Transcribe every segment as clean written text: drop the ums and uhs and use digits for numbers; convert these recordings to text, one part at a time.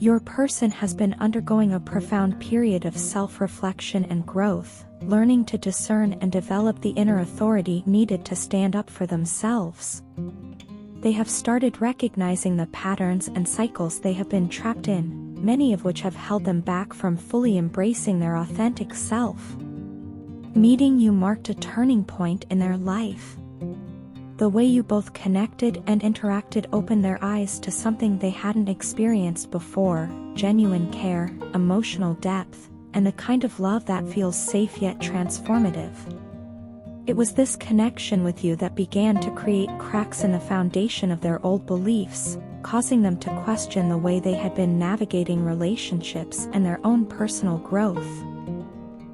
Your person has been undergoing a profound period of self-reflection and growth, learning to discern and develop the inner authority needed to stand up for themselves. They have started recognizing the patterns and cycles they have been trapped in, many of which have held them back from fully embracing their authentic self. Meeting you marked a turning point in their life. The way you both connected and interacted opened their eyes to something they hadn't experienced before: genuine care, emotional depth, and the kind of love that feels safe yet transformative. It was this connection with you that began to create cracks in the foundation of their old beliefs, causing them to question the way they had been navigating relationships and their own personal growth.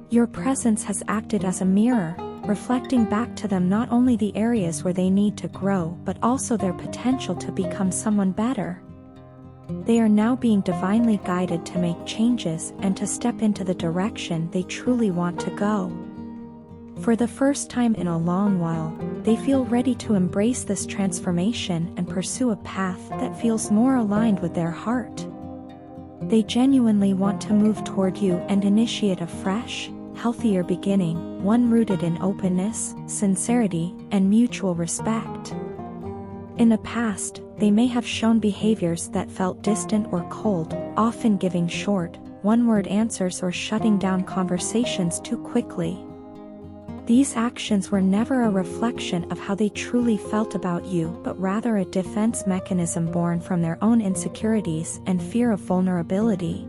Your presence has acted as a mirror, reflecting back to them not only the areas where they need to grow but also their potential to become someone better. They are now being divinely guided to make changes and to step into the direction they truly want to go. For the first time in a long while, they feel ready to embrace this transformation and pursue a path that feels more aligned with their heart. They genuinely want to move toward you and initiate a fresh, healthier beginning, one rooted in openness, sincerity, and mutual respect. In the past, they may have shown behaviors that felt distant or cold, often giving short, one-word answers or shutting down conversations too quickly. These actions were never a reflection of how they truly felt about you, but rather a defense mechanism born from their own insecurities and fear of vulnerability.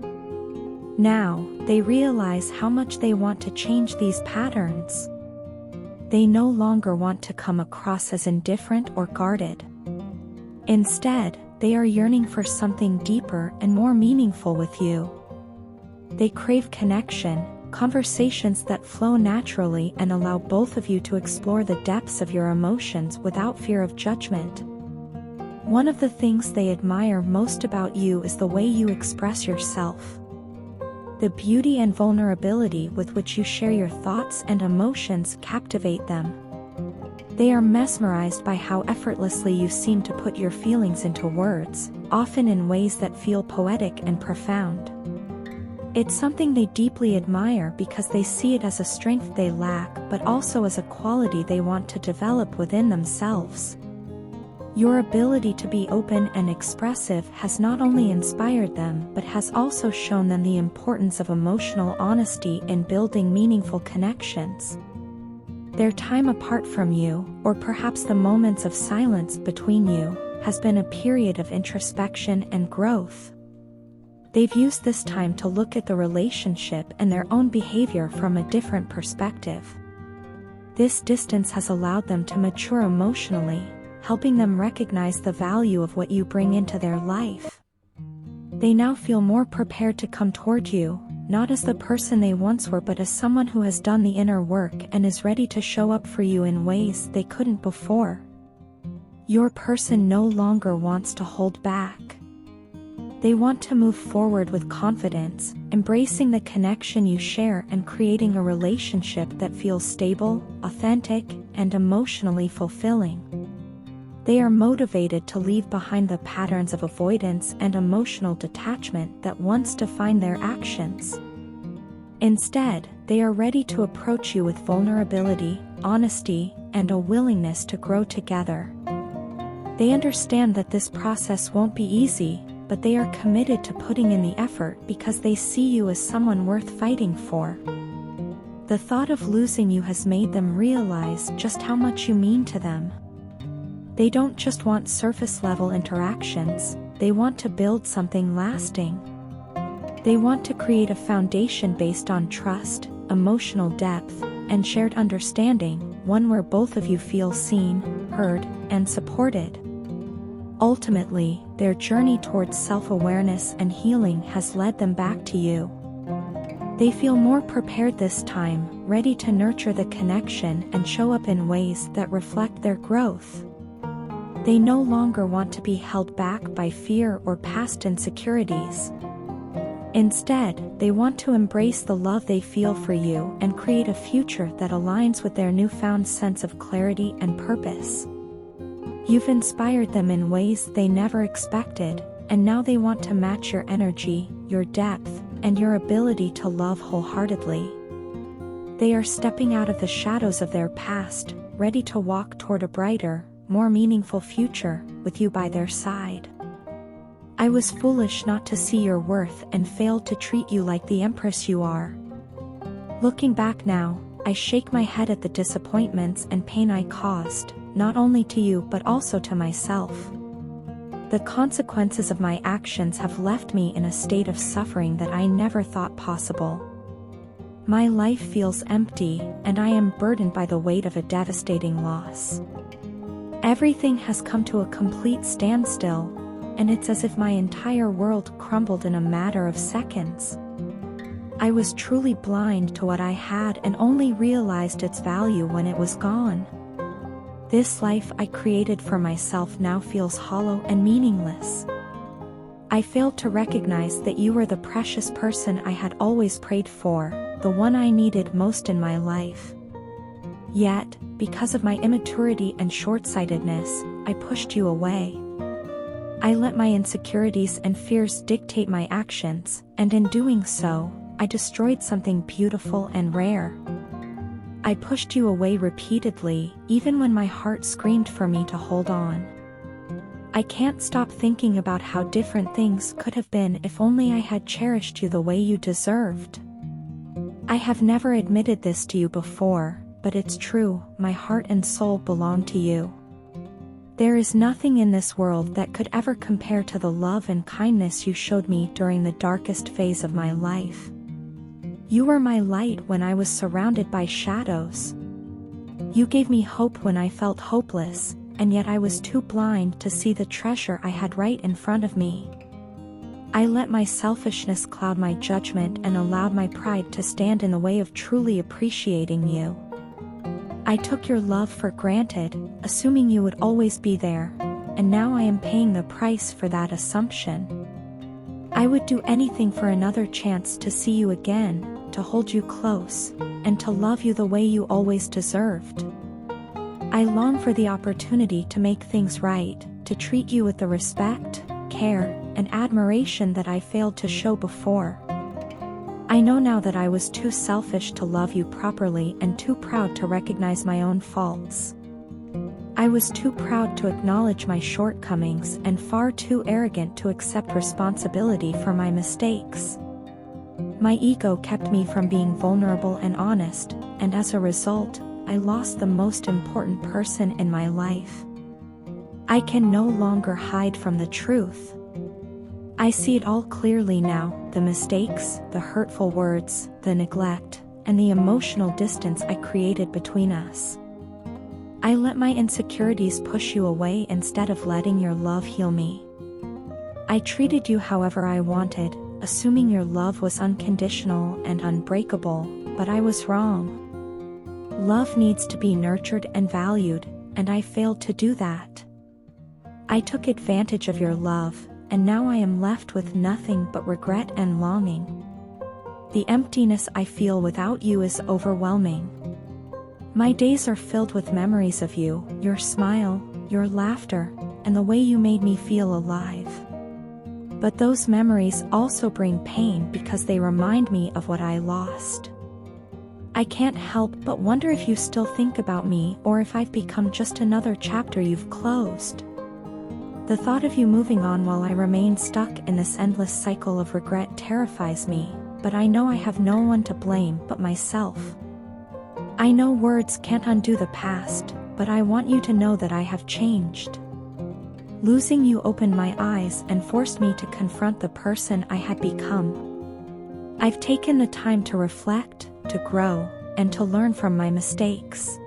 Now, they realize how much they want to change these patterns. They no longer want to come across as indifferent or guarded. Instead, they are yearning for something deeper and more meaningful with you. They crave connection, conversations that flow naturally and allow both of you to explore the depths of your emotions without fear of judgment. One of the things they admire most about you is the way you express yourself. The beauty and vulnerability with which you share your thoughts and emotions captivate them. They are mesmerized by how effortlessly you seem to put your feelings into words, often in ways that feel poetic and profound. It's something they deeply admire because they see it as a strength they lack, but also as a quality they want to develop within themselves. Your ability to be open and expressive has not only inspired them but has also shown them the importance of emotional honesty in building meaningful connections. Their time apart from you, or perhaps the moments of silence between you, has been a period of introspection and growth. They've used this time to look at the relationship and their own behavior from a different perspective. This distance has allowed them to mature emotionally, helping them recognize the value of what you bring into their life. They now feel more prepared to come toward you, not as the person they once were but as someone who has done the inner work and is ready to show up for you in ways they couldn't before. Your person no longer wants to hold back. They want to move forward with confidence, embracing the connection you share and creating a relationship that feels stable, authentic, and emotionally fulfilling. They are motivated to leave behind the patterns of avoidance and emotional detachment that once defined their actions. Instead, they are ready to approach you with vulnerability, honesty, and a willingness to grow together. They understand that this process won't be easy, but they are committed to putting in the effort because they see you as someone worth fighting for. The thought of losing you has made them realize just how much you mean to them. They don't just want surface-level interactions, they want to build something lasting. They want to create a foundation based on trust, emotional depth, and shared understanding, one where both of you feel seen, heard, and supported. Ultimately, their journey towards self-awareness and healing has led them back to you. They feel more prepared this time, ready to nurture the connection and show up in ways that reflect their growth. They no longer want to be held back by fear or past insecurities. Instead, they want to embrace the love they feel for you and create a future that aligns with their newfound sense of clarity and purpose. You've inspired them in ways they never expected, and now they want to match your energy, your depth, and your ability to love wholeheartedly. They are stepping out of the shadows of their past, ready to walk toward a brighter, more meaningful future, with you by their side. I was foolish not to see your worth and failed to treat you like the empress you are. Looking back now, I shake my head at the disappointments and pain I caused, not only to you but also to myself. The consequences of my actions have left me in a state of suffering that I never thought possible. My life feels empty, and I am burdened by the weight of a devastating loss. Everything has come to a complete standstill, and it's as if my entire world crumbled in a matter of seconds. I was truly blind to what I had and only realized its value when it was gone. This life I created for myself now feels hollow and meaningless. I failed to recognize that you were the precious person I had always prayed for, the one I needed most in my life. Yet, because of my immaturity and short-sightedness, I pushed you away. I let my insecurities and fears dictate my actions, and in doing so, I destroyed something beautiful and rare. I pushed you away repeatedly, even when my heart screamed for me to hold on. I can't stop thinking about how different things could have been if only I had cherished you the way you deserved. I have never admitted this to you before, but it's true, my heart and soul belong to you. There is nothing in this world that could ever compare to the love and kindness you showed me during the darkest phase of my life. You were my light when I was surrounded by shadows. You gave me hope when I felt hopeless, and yet I was too blind to see the treasure I had right in front of me. I let my selfishness cloud my judgment and allowed my pride to stand in the way of truly appreciating you. I took your love for granted, assuming you would always be there, and now I am paying the price for that assumption. I would do anything for another chance to see you again, to hold you close, and to love you the way you always deserved. I long for the opportunity to make things right, to treat you with the respect, care, and admiration that I failed to show before. I know now that I was too selfish to love you properly and too proud to recognize my own faults. I was too proud to acknowledge my shortcomings and far too arrogant to accept responsibility for my mistakes. My ego kept me from being vulnerable and honest, and as a result, I lost the most important person in my life. I can no longer hide from the truth. I see it all clearly now, the mistakes, the hurtful words, the neglect, and the emotional distance I created between us. I let my insecurities push you away instead of letting your love heal me. I treated you however I wanted, assuming your love was unconditional and unbreakable, but I was wrong. Love needs to be nurtured and valued, and I failed to do that. I took advantage of your love, and now I am left with nothing but regret and longing. The emptiness I feel without you is overwhelming. My days are filled with memories of you, your smile, your laughter, and the way you made me feel alive. But those memories also bring pain because they remind me of what I lost. I can't help but wonder if you still think about me or if I've become just another chapter you've closed. The thought of you moving on while I remain stuck in this endless cycle of regret terrifies me, but I know I have no one to blame but myself. I know words can't undo the past, but I want you to know that I have changed. Losing you opened my eyes and forced me to confront the person I had become. I've taken the time to reflect, to grow, and to learn from my mistakes.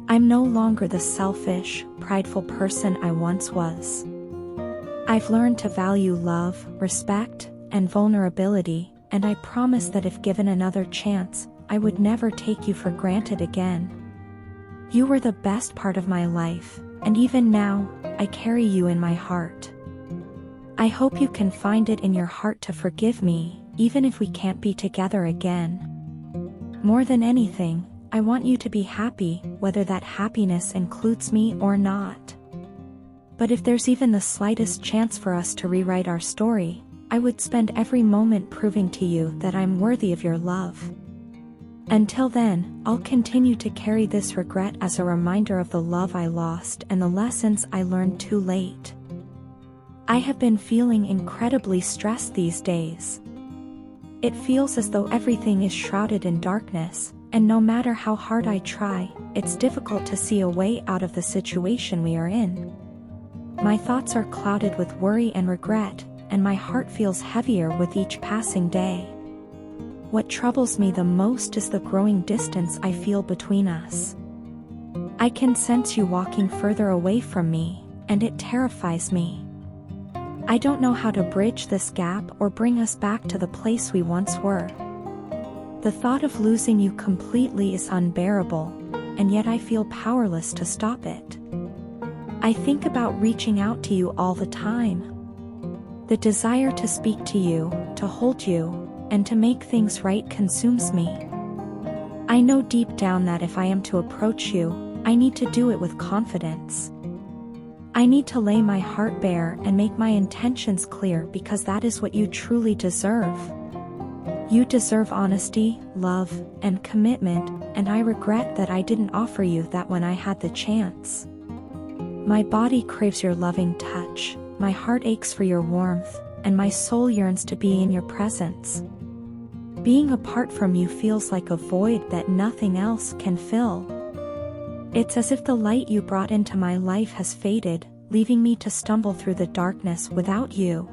I'm no longer the selfish, prideful person I once was. I've learned to value love, respect, and vulnerability, and I promise that if given another chance, I would never take you for granted again. You were the best part of my life, and even now, I carry you in my heart. I hope you can find it in your heart to forgive me, even if we can't be together again. More than anything, I want you to be happy, whether that happiness includes me or not. But if there's even the slightest chance for us to rewrite our story, I would spend every moment proving to you that I'm worthy of your love. Until then, I'll continue to carry this regret as a reminder of the love I lost and the lessons I learned too late. I have been feeling incredibly stressed these days. It feels as though everything is shrouded in darkness, and no matter how hard I try, it's difficult to see a way out of the situation we are in. My thoughts are clouded with worry and regret, and my heart feels heavier with each passing day. What troubles me the most is the growing distance I feel between us. I can sense you walking further away from me, and it terrifies me. I don't know how to bridge this gap or bring us back to the place we once were. The thought of losing you completely is unbearable, and yet I feel powerless to stop it. I think about reaching out to you all the time. The desire to speak to you, to hold you, and to make things right consumes me. I know deep down that if I am to approach you, I need to do it with confidence. I need to lay my heart bare and make my intentions clear because that is what you truly deserve. You deserve honesty, love, and commitment, and I regret that I didn't offer you that when I had the chance. My body craves your loving touch, my heart aches for your warmth, and my soul yearns to be in your presence. Being apart from you feels like a void that nothing else can fill. It's as if the light you brought into my life has faded, leaving me to stumble through the darkness without you.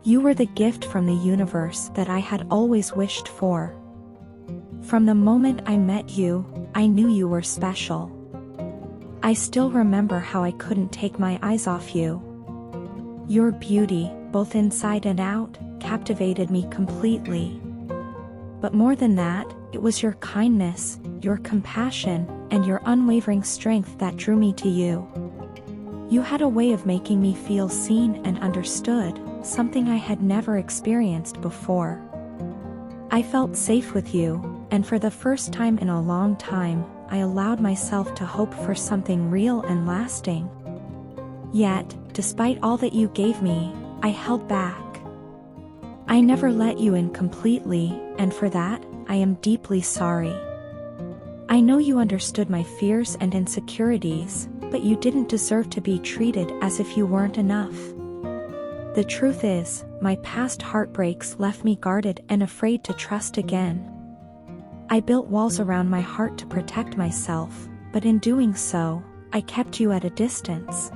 You were the gift from the universe that I had always wished for. From the moment I met you, I knew you were special. I still remember how I couldn't take my eyes off you. Your beauty, both inside and out, captivated me completely. But more than that, it was your kindness, your compassion, and your unwavering strength that drew me to you. You had a way of making me feel seen and understood, something I had never experienced before. I felt safe with you, and for the first time in a long time, I allowed myself to hope for something real and lasting. Yet, despite all that you gave me, I held back. I never let you in completely, and for that, I am deeply sorry. I know you understood my fears and insecurities, but you didn't deserve to be treated as if you weren't enough. The truth is, my past heartbreaks left me guarded and afraid to trust again. I built walls around my heart to protect myself, but in doing so, I kept you at a distance.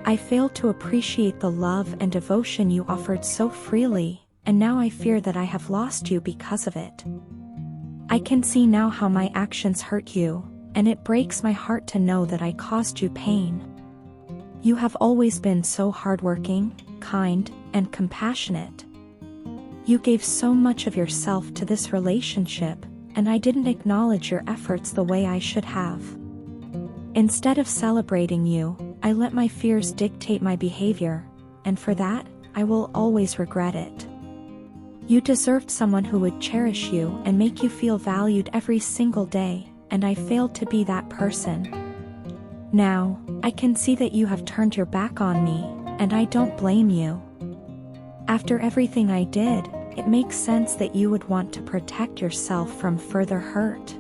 I failed to appreciate the love and devotion you offered so freely, and now I fear that I have lost you because of it. I can see now how my actions hurt you, and it breaks my heart to know that I caused you pain. You have always been so hardworking, kind, and compassionate. You gave so much of yourself to this relationship, and I didn't acknowledge your efforts the way I should have. Instead of celebrating you, I let my fears dictate my behavior, and for that, I will always regret it. You deserved someone who would cherish you and make you feel valued every single day, and I failed to be that person. Now, I can see that you have turned your back on me, and I don't blame you. After everything I did, it makes sense that you would want to protect yourself from further hurt.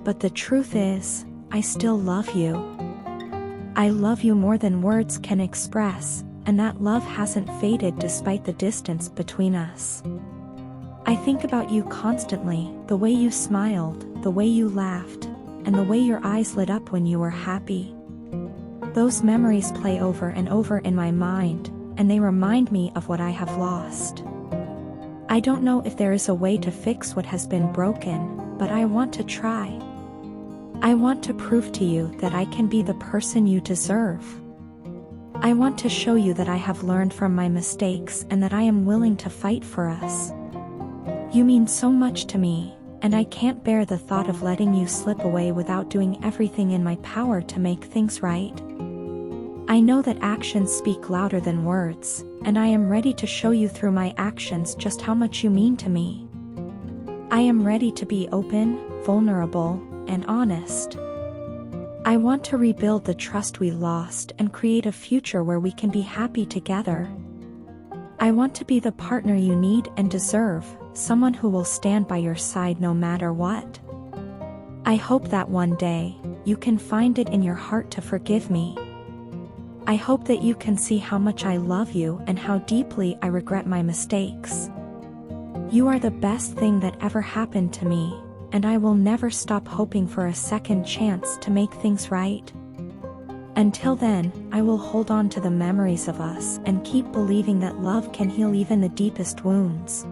But the truth is, I still love you. I love you more than words can express, and that love hasn't faded despite the distance between us. I think about you constantly, the way you smiled, the way you laughed, and the way your eyes lit up when you were happy. Those memories play over and over in my mind, and they remind me of what I have lost. I don't know if there is a way to fix what has been broken, but I want to try. I want to prove to you that I can be the person you deserve. I want to show you that I have learned from my mistakes and that I am willing to fight for us. You mean so much to me, and I can't bear the thought of letting you slip away without doing everything in my power to make things right. I know that actions speak louder than words, and I am ready to show you through my actions just how much you mean to me. I am ready to be open, vulnerable, and honest. I want to rebuild the trust we lost and create a future where we can be happy together. I want to be the partner you need and deserve, someone who will stand by your side no matter what. I hope that one day, you can find it in your heart to forgive me. I hope that you can see how much I love you and how deeply I regret my mistakes. You are the best thing that ever happened to me, and I will never stop hoping for a second chance to make things right. Until then, I will hold on to the memories of us and keep believing that love can heal even the deepest wounds.